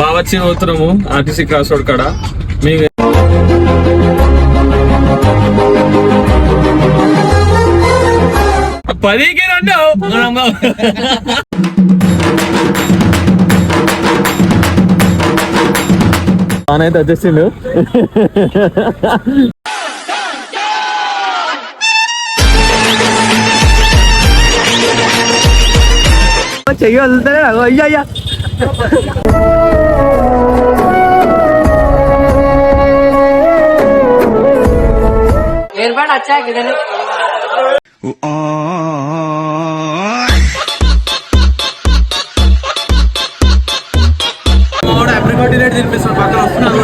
బావచ్చి పోతున్నాము RTC cross road కాడ. మీ పదికి రెండు అయితే వచ్చేసిండు. చెయ్యి వదులుతానే అయ్యా అయ్యా एयरबड अच्छा है किधर తినిపిస్తాడు పక్కన వస్తున్నాడు.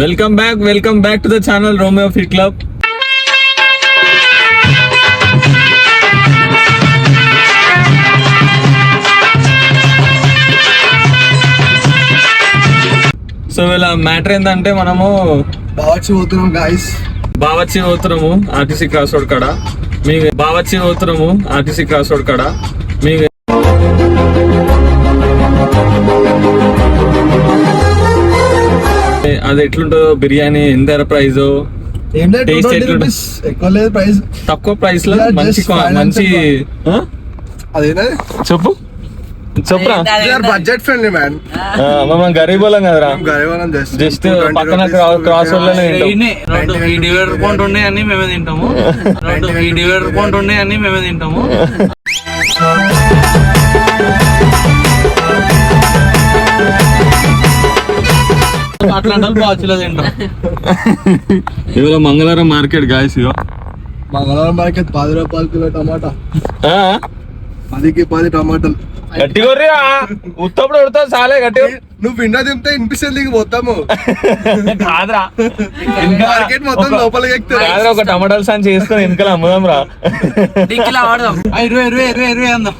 Welcome back to the channel Romeo fit club. So ఇలా మ్యాటర్ ఏంటంటే మనము బావచ్చి పోతున్నాము ఆర్టీసీ క్రాస్ రోడ్ కాడ. మీ అది ఎట్లుంటుందో బిర్యానీ ఎంత ప్రైజ్ తక్కువ ప్రైస్ లో మంచి చెప్పు చెప్పురా. Budget friendly man. మనం గరీబ్ వాళ్ళం కదరా, జస్ట్ పక్కన క్రాస్ రోడ్ లోనే డివైడర్ పాయింట్ ఉన్నాయని మేమే తింటాము. అట్లాంటి బాచులో తింటాం. ఇవాళ మంగళవారం మార్కెట్ గాయస్. మంగళవారం మార్కెట్ 10 రూపాయలు కిలో టమాటా, 10కి 10 టమాటాలు. గట్టిగా ఉత్తప్పుడు ఉడతా చాలే గట్టిగా. నువ్వు విన్నా తింటే వినిపిస్తుంది పోతాము కాదురా, మార్కెట్ మొత్తం లోపలికి ఎక్కుతారు. ఒక టమాటాలు సాన్ చేసుకొని వెనకాల అమ్ముదాం రా. 20 అందాం.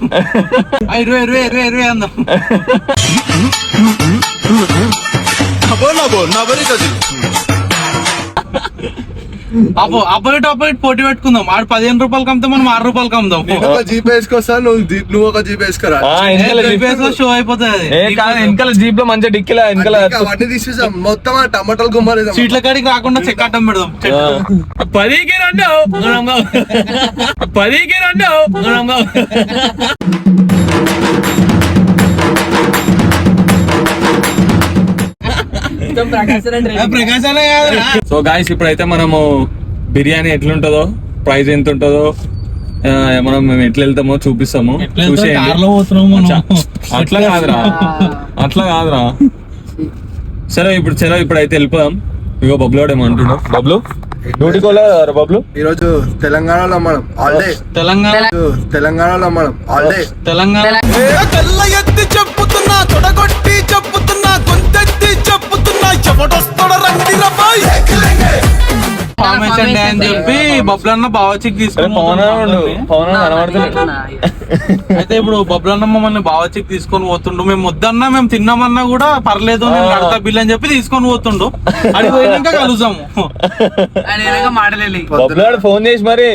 అపోజిట్ పోటీ పెట్టుకుందాం. ఆడు 15 రూపాయలకి అమ్ముతాం, మనం 6 రూపాయలకి అమ్ముదాం. జీప్ వేసుకొస్తా, నువ్వు ఒక జీప్ వేసుకురా. షో అయిపోతుంది. వెనకాల జీప్ లో మంచిగా డిక్కిలా వెనకాల అవన్నీ తీసేసాం మొత్తం. ఆ టమాటాలు గుమ్మలేదు, సీట్ల కాడికి రాకుండా చెక్కటం పెడదాం. 10కి రెండు సో గాయస్ ఇప్పుడైతే మనము బిర్యానీ ఎట్లుంటుందో, ప్రైస్ ఎంత ఉంటుందో, మనం మేము ఎట్లా వెళ్తామో చూపిస్తాము. అట్లా కాదురా. సరే ఇప్పుడైతే వెళ్ళిపోదాం. ఇగో బబ్లు ఏమంటున్నావు? బబ్లు డ్యూటీ కోలేదు బబ్లు. ఈ రోజు తెలంగాణలో మనం ఆల్డే చెప్పుతున్నా తొడగొట్టి చెప్పుతున్నా కొంచెత్తి చెప్పుతున్నా చెప్పటొస్తాడు రండి రబ్బాయ్ ఫార్మేషన్ డే అని చెప్పి బబ్లన్న బావచికి తీసుకొని అయితే ఇప్పుడు బబ్లన్న మమ్మల్ని బావచికి తీసుకొని పోతుండు. మేము వద్దన్నా మేము తిన్నామన్నా కూడా పర్లేదు, నేను కడతా బిల్ అని చెప్పి తీసుకొని పోతుండు. అది పోయినాక కలుసాము. ఫోన్ చేసి మరి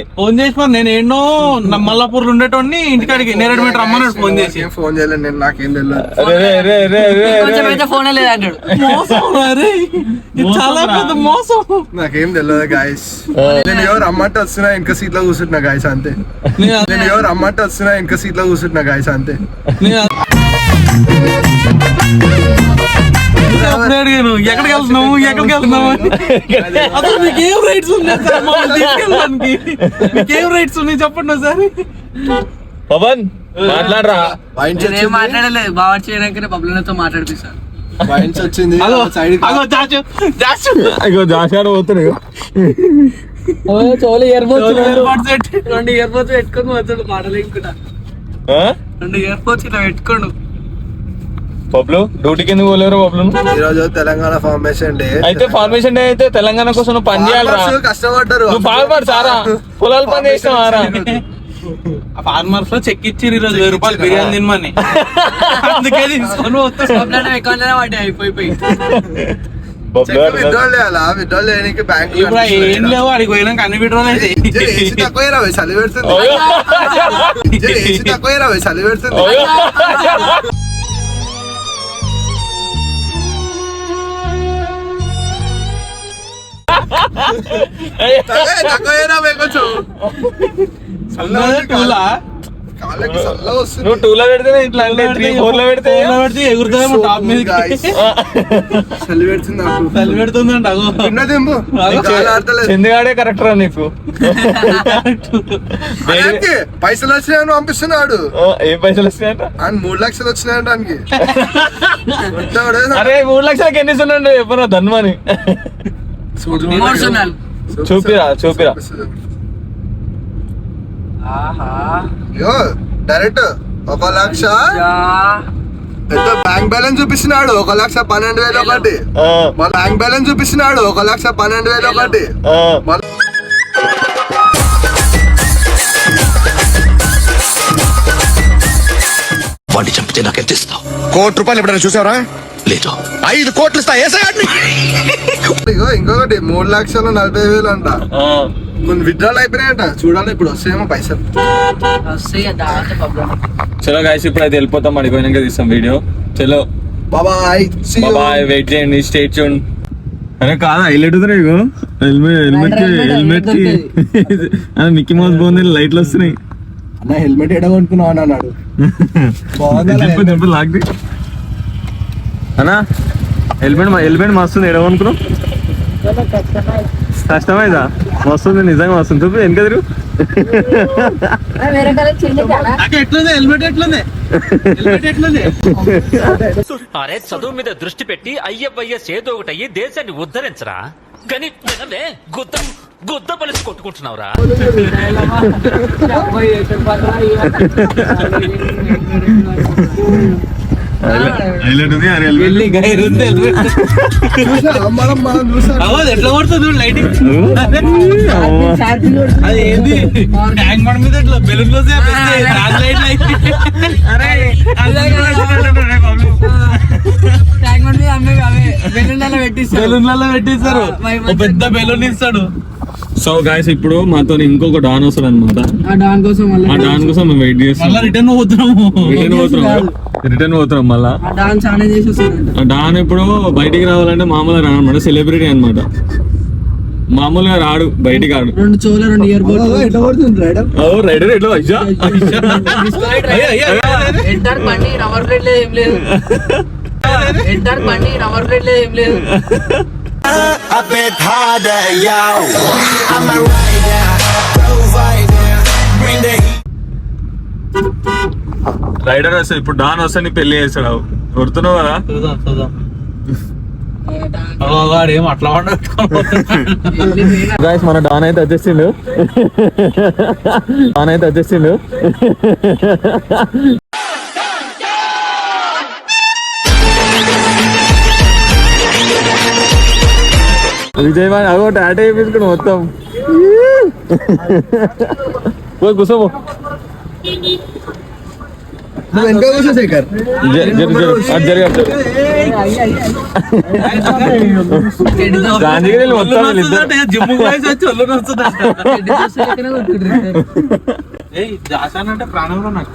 నేను ఎన్నో మల్లాపూర్ ఉండేటోడిని ఇంటికాడికి నేరేడు మీటర్ రమ్మన్నాడు. ఫోన్ చేసి ఫోన్ చేయలేదు, నేను నాకేం తెలియదు. చాలా పెద్ద మోసం, నాకేం తెలియదు గాయస్. నేను ఎవరు రమ్మంటే వస్తున్నా ఇంకా సీట్ లో కూర్చుంటున్నా గాయస్ అంతే. ఎక్కడికి వెళ్తున్నావు అసలు మీకేం రైట్స్ ఉన్నాయి చెప్పండి సార్. పవన్ మాట్లాడరా. మాట్లాడలేదు, బాగా చేయడానికనే బబ్లతో మాట్లాడిపిస్తాను. వచ్చింది పోతున్నాడు. చోలు ఇయర్ఫోన్స్ పెట్టుకొని పోతాడు మాటలేకుండా. 2 ఇయర్ఫోన్స్ ఇలా పెట్టుకోండు. బబ్లు డ్యూటీకి ఎందుకు పోలేరు బబ్లు? ఈ రోజు తెలంగాణ ఫార్మేషన్ డే. అయితే ఫార్మేషన్ డే అయితే తెలంగాణ కోసం నువ్వు పని చేయాలరా. కష్టపడ్డారు. నువ్వు బాగుపడు సారా, పొలాలు పని చేసినావారా? ఆ ఫార్మర్స్ లో చెక్ ఇచ్చి 20,000 రూపాయలు బిర్యానీ తినమని, అందుకే తీసుకొని పోతాం. అకౌంట్ లోనే పడ్డాయి అయిపోయి. విత్డ్రాల్ చేయాలా? విత్డ్రాల్ చేయడానికి బ్యాంక్ ఇప్పుడు ఏం లేవు, అడిగి పోయినాక అన్ని విడ్రాల్ అయితే తక్కువ చలి పెడుతుంది, తక్కువ చలి పెడుతుంది. తక్కువ కొంచెం టూలా కాళ్ళకి చల్లగా వస్తుంది. నువ్వు 2 లో పెడితే ఇట్లా అంటే 3, 4 లో పెడితే ఎగురుతామో టాప్ మీద చలి పెడుతుంది నాకు. తల్లి పెడుతుందంట. అగో ఉన్న దింపు చందుగాడే కరెక్ట్ రా నీకు. ఆయనకి పైసలు వచ్చినాయని పంపిస్తున్నాడు. ఏం పైసలు వస్తాయంట? ఆయన 3 లక్షలు వచ్చినాయంట ఆయనకి. అరే 3 లక్షలకి ఎన్ని ఉన్నాడు ఎవరా ధన్మని? ఎమోషనల్. చూపిరా చూపిరా. అయ్యో డైరెక్ట్ 1 లక్ష పెద్ద బ్యాంక్ బ్యాలెన్స్ చూపిస్తున్నాడు. 1,12,000 ఒకటి. మళ్ళీ బ్యాంక్ బ్యాలెన్స్ చూపిస్తున్నాడు 1,12,000 ఒకటి. వాడిని చంపితే నాకెంత ఇస్తావు? ₹1,00,00,000 ఎప్పుడైనా చూసావరా? లేదు. 5 కోట్లు ఇస్తా. ఏసగాడిని ఇగో ఇంకొకటి 3,40,000 అంట. కొన్ని విత్డ్రాల్ అయిపోయినాయంట. చూడాలి ఇప్పుడు వస్తాయేమో పైసలు. చలో గాయస్ ఇప్పుడు అయితే వెళ్ళిపోతాం, అడిగిపోయినాక తీస్తాం వీడియో. చలో బాయ్ బాయ్, వెయిట్ చేయండి, స్టే ట్యూన్. అరే కాదా హైలైట్ అవుతారా ఇగో హెల్మెట్ కి మిక్కీ మౌస్ బాగుంది, లైట్లు వస్తున్నాయి. అన్న హెల్మెట్ ఎడ కొనుక్కున్నావు అని అన్నాడు. లాక్ది అన్నా, హెల్మెట్ మస్తుంది. ఎడ కొనుక్కున్నావు? కష్టమైందా? వస్తుంది, నిజంగా వస్తుంది. చూపి వెనక తిరుగు. ఎట్లుంది హెల్మెట్? ఎట్లుంది? అరే చదువు మీద దృష్టి పెట్టి అయ్యవయ్యస్ ఏదో ఒకటి అయ్యి దేశాన్ని ఉద్ధరించరా, కానీ వినలే గుద్ద పలిసి కొట్టుకుంటున్నావురా. హైలైట్ ఉంది. అరే మనం చూసాం ఎట్లా పడుతుంది లైటింగ్? అది ఏంది ట్యాంక్ బండ్ మీద ఇట్లా బెలూన్ లో బెలూన్లలో పెట్టిస్తారు. పెద్ద బెలూన్ ఇస్తాడు. సో గాయస్ ఇప్పుడు మాతో ఇంకొక డాన్ వస్తాడు అనమాట. ఆ డాన్ కోసం మేము వెయిట్ చేస్తాం. రిటర్న్ పోతున్నాం మళ్ళా. ఆ డాన్ చాలా చేసి వస్తుంది. ఆ డాన్ ఇప్పుడు బయటికి రావాలంటే మామూలుగా రానమాట, సెలబ్రిటీ అనమాట. మామూలుగా రాడు, బయటికి రాడు. 2 చెవులు 2 ఇయర్ బడ్స్. ఎట్లా పడుతుంది రైడర్? రైడర్ ఎట్లా ఎంటర్ బండి రవర్ ప్లేట్ లేదు, ఏం లేదు. ఎంటర్ బండి రవర్ ప్లేట్ లేదు, ఏం లేదు. రైడర్ వస్తాడు ఇప్పుడు. డాన్ వస్తే నీ పెళ్లి చేస్తాడు. గుర్తున్నావు కదా? ఏం అట్లా గాయస్ మన డాన్ అయితే వచ్చేసిండు. విజయవాడ అగో టాటా వేపించుకుని మొత్తం. కూర్చోబో. నువ్వు వెనక కూర్చో శేఖర్. జిమ్ జాసాన్ అంటే ప్రాణంలో నాకు.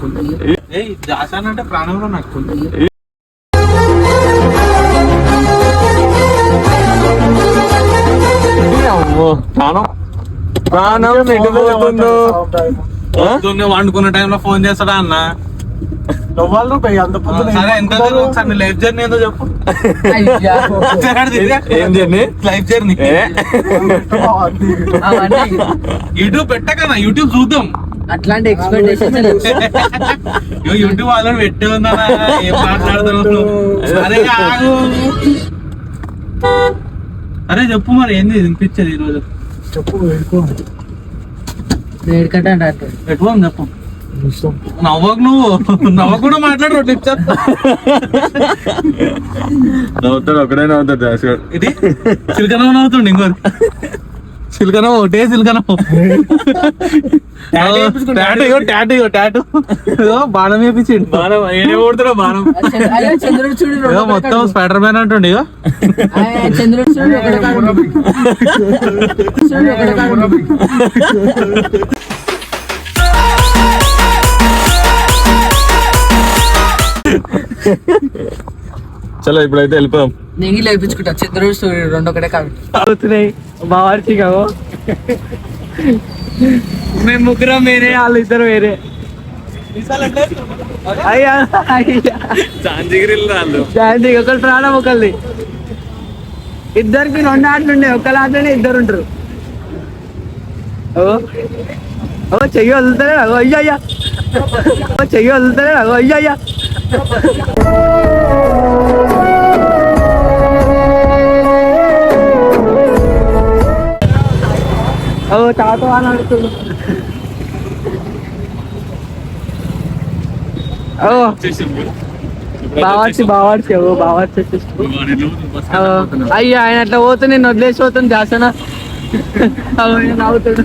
ప్రాణం ఎటుపోతుందో. వండుకున్న టైంలో ఫోన్ చేస్తాడా అన్న? సరే ఎంత ఒకసారి లైఫ్ జర్నీ ఏదో చెప్పు. ఏం జర్నీ? లైఫ్ జర్నీ యూట్యూబ్ పెట్టకనా? యూట్యూబ్ చూద్దాం. అట్లాంటి ఎక్స్పెక్టేషన్ యూట్యూబ్ ఆల్రెడీ పెట్టే ఉందా? ఏం మాట్లాడుతున్నావు? అరే ఆగు. అరే చెప్పు మరి ఏంది వినిపించేది ఈరోజు? చెప్పు పెట్టుకోం చెప్పు. నవ్వకు, నవ్వకుండా మాట్లాడు. నవ్వుతాడు, ఒకడే నవ్వుతాడు. ఇది చిలకన నవ్వుతుండే ఇంకోటి. సిల్కనో ఒకటే సిల్కనో టాటూ బాణం వేపించిండు. బాణం కొడుతున్నా బాణం. అయ్యో చంద్రుడు చూడు ఏదో మొత్తం స్పైడర్ మ్యాన్ అంటుండే ఇగో. చంద్రుడు చూడు ఒకటే కాడు. చూడు ఒకటే కాడు. చలో ఇప్పుడైతే వెళ్ళిపోదాం. నెంగి లేపించుకుంటా చంద్రుడు సూర్యుడు రెండు ఒకటే కాదు. అవుతున్నాయి బావర్చి కావు. మేము ముగ్గురం వేరే, వాళ్ళు ఇద్దరు వేరే. అయ్యా శాంతి ఒకరు ప్రాణం ఒకరిది. ఇద్దరికి రెండు ఆటలు ఉండే, ఒకళ్ళ ఆటలోనే ఇద్దరు ఉంటారు. ఓ చెయ్యి వదులుతారే అయ్యా అయ్యా, చెయ్యి వదులుతారే అయ్యా అయ్యా. ఓ తాత అని అడుగుతుంది. ఓ బావర్చి ఓ బావర్చి అయ్యా ఆయన అట్లా పోతే నేను వదిలేసి పోతాను జాసనా. నవ్వుతాడు.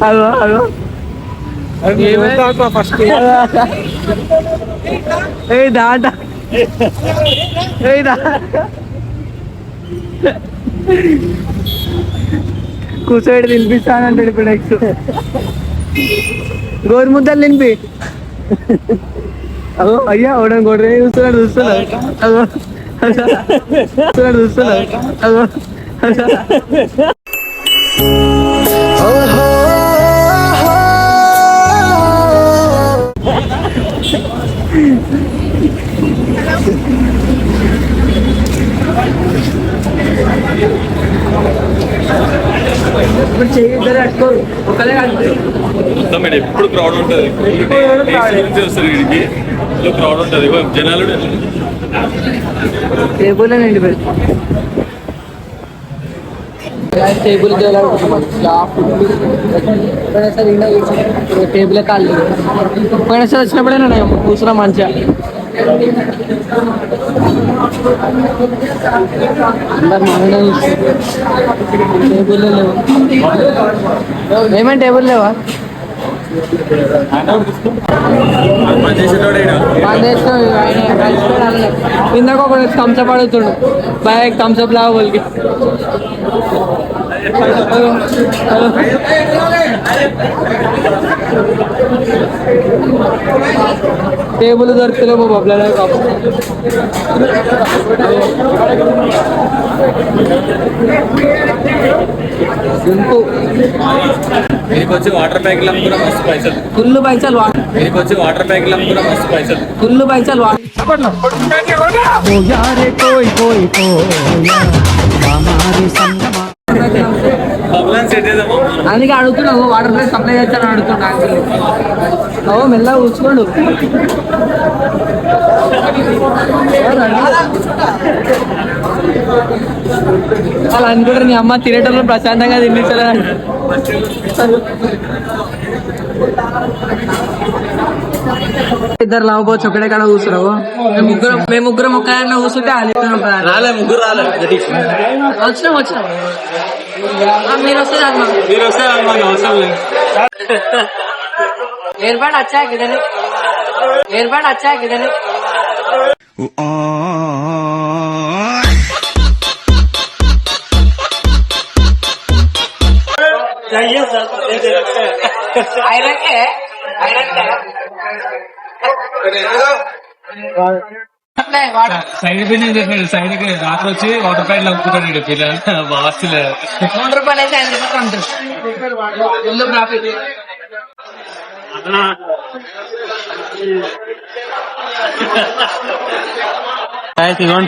అగో ఫస్ట్ ఏ దాట కూర్చోబెట్టి తినిపిస్తానంటాడు ఇప్పుడు. నెక్స్ట్ గోరు ముద్దలు తినిపి. అగో అయ్యా ఓడని గొడవ చూస్తున్నాడు అగో అగో ఇప్పుడు చెయ్యి ఇద్దరు కట్టుకోరు, ఒకలే కట్టుకోరు. ఎప్పుడు క్రౌడ్ ఉంటుంది, క్రౌడ్ ఉంటుంది జనాలు. టేబుల్ అండి టేబుల్ టేబుల్ కాళ్ళు పోయినసారి వచ్చినప్పుడే నేను కూర్చున్నా మంచిగా. అందరు మామూలుగా టేబుల్ లేవు. ఏమైనా టేబుల్ లేవా? ఇందాక ఒక థమ్స్అప్ అడుగుతుండు, బాయ్ థమ్స్అప్ లాగా వాళ్ళకి. టేబుల్ దొరుకుతలేమో బబ్లా కాపు. వచ్చి వాటర్ ప్యాకెట్లు అమ్ముకున్నా మస్తు పైసలు. ఫుల్ పైసలు వచ్చి వాటర్ ప్యాకెట్లు అమ్ముకున్నా మస్తు పైసలు. ఫుల్ పైసలు. అందుకే అడుగుతున్నావు వాటర్ ప్లేస్ సప్లై చేస్తాను అడుగుతున్నా. ఓ మెల్లగా కూర్చోండు. అలా అనుకుంటారు నీ అమ్మ తినేటప్పుడు ప్రశాంతంగా తినిపించాలని. ఇద్దరు లావపోవచ్చు ఒకటే కాడ కూర్చున్నావు. మేము ముగ్గురం ఒక్క కూర్చుంటే వచ్చినాం. మీరు వస్తే ఏర్పాటు వచ్చా కిదని సైడ్ బిజినెస్ సైడ్ కి రాత్రి వచ్చి వాటర్ ప్యాకెట్లు అమ్ముకుంటాడు పిల్లలు బాగా ₹100 ఇల్లు ప్రాఫిట్.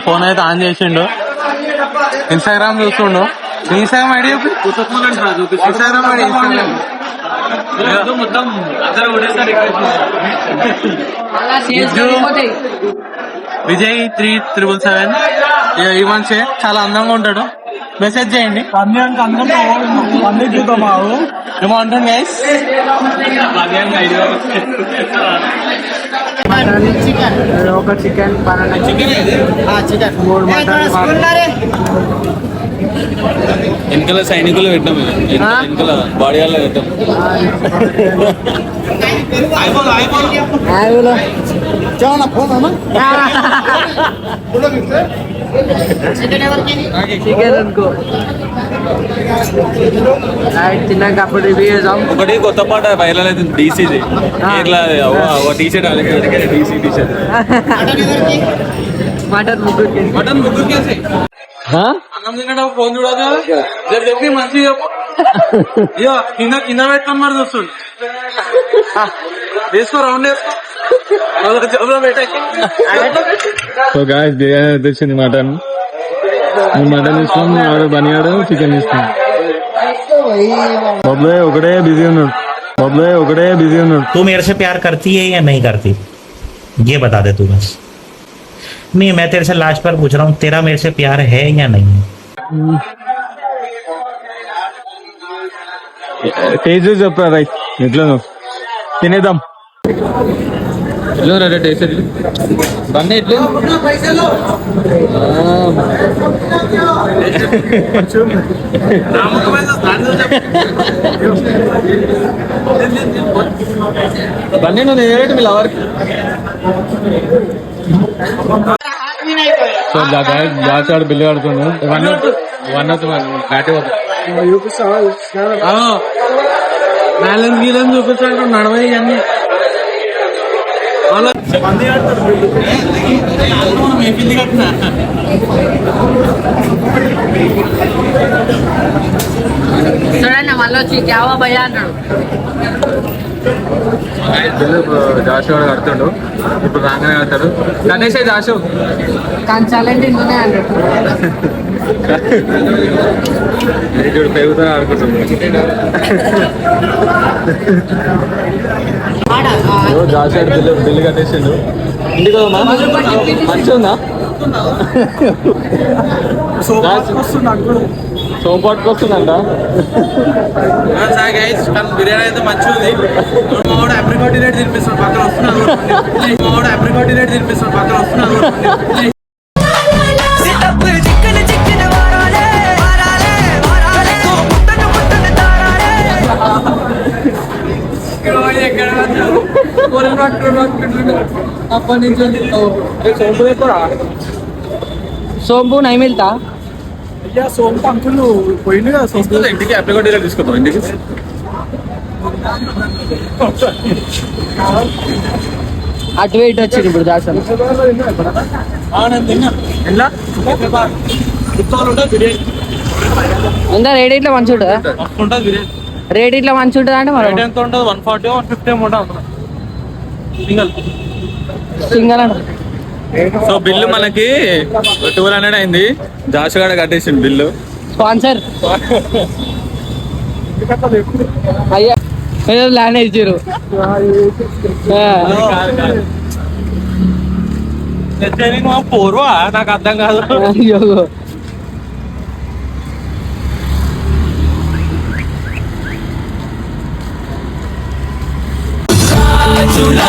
ఫోన్ అయితే ఆన్ చేసిండు, ఇన్స్టాగ్రామ్ చూస్తుండు. ఇన్స్టాగ్రామ్ ఐడి ఇన్స్టాగ్రామ్ ఐడి మొత్తం అందరూ ఒకటేసారి విజయ్ 3777 ఈ మనిషి చాలా అందంగా ఉంటాడు. మెసేజ్ చేయండి. ఏమో అంటుంది గైస్. ఒక చికెన్ 3 మటన్ వెనకాల సైనికులు పెట్టాం వెనకాల బాడీ వాళ్ళ పెట్టాం చికెన్ అనుకో తిన్నాక అప్పుడు రివ్యూ చేద్దాం. ఒకటి కొత్త పాట వైరల్ అవుతుంది డీసీది ఇట్లా T shirt DC T shirt mutton ముగ్గురికి మటన్ ముగ్గురికేసి అన్నం తినడం ఫోన్ చూడదు రేపు చెప్పి మంచిగా చెప్పు. ఇయ్యో కింద కింద పెట్టాం మరి చూస్తుంది వేసుకో రౌండ్ వేసుకో జబ్బులో పెట్టాకి సో గాయస్ బిర్యానీ తెచ్చింది మటన్ ఇస్తాం బనియాడు చికెన్ ఇస్తాం బాబులే ఒకటే బిజీ ఉన్నాడు तू मेरे से प्यार करती है या नहीं करती ये बता दे तू बस. नहीं मैं तेरे से लास्ट बार पूछ रहा हूँ तेरा मेरे से प्यार है या नहीं है. టేస్ట్ చెప్పా రైట్ ఎట్లా తినేద్దాం ఎట్లా రా టేస్ట్ ఎట్లా బన్నీ ఎట్లా బన్నీ నువ్వు నేరేటి మీ లవర్కి సో దాచాడు బిల్లు కడుతుండు వన్ బ్యాటే బ్యాలెన్స్ గీలెన్స్ చూపించాడు నడవై అన్ని చూడండి మళ్ళీ వచ్చి జావా భయ అన్నాడు. జాషు వాడు కడుతుండు ఇప్పుడు రాగానే కడతాడు గణేష్ జాషు కానీ చాలండి ఇందునే అన్నాడు. చూడు పెరుగుతా ఆడుకుంటుంది జాషు బిల్లు కట్టేసిండు ఇంటికి మంచిగా ఉందా సోంపాటుకు వస్తుందంట బిర్యానీ అయితే మంచిగా ఉంది. మావాడు అప్రికాట్ రేట్ తినిపిస్తాడు పక్కన వస్తున్నాడు. అప్పటి నుంచి సోంపు నై మిల్తా సోంపు అంకులు పోయింది కదా సోంపు ఇంటికి అప్రికాట్ రేట్ తీసుకుంటాం ఇంటికి అటు ఇటు వచ్చింది ఇప్పుడు దాసన్ ఉందా రేట్ ఇట్లా మంచి ఉంటుందా ఉంటుంది బిర్యానీ రేట్ ఇట్లా మంచి ఉంటుందా అంటే మరి ఎంత ఉంటుంది 140 150 ఉంటుంది సింగల్ అంట. సో బిల్లు మనకి 1200 అయింది జాషు గారు కట్టేసిండు బిల్లు స్పాన్సర్ అయ్యా ఏదో ల్యాండ్ ఇచ్చారు పోర్వా నాకు అర్థం కాదు. అయ్యో Jula,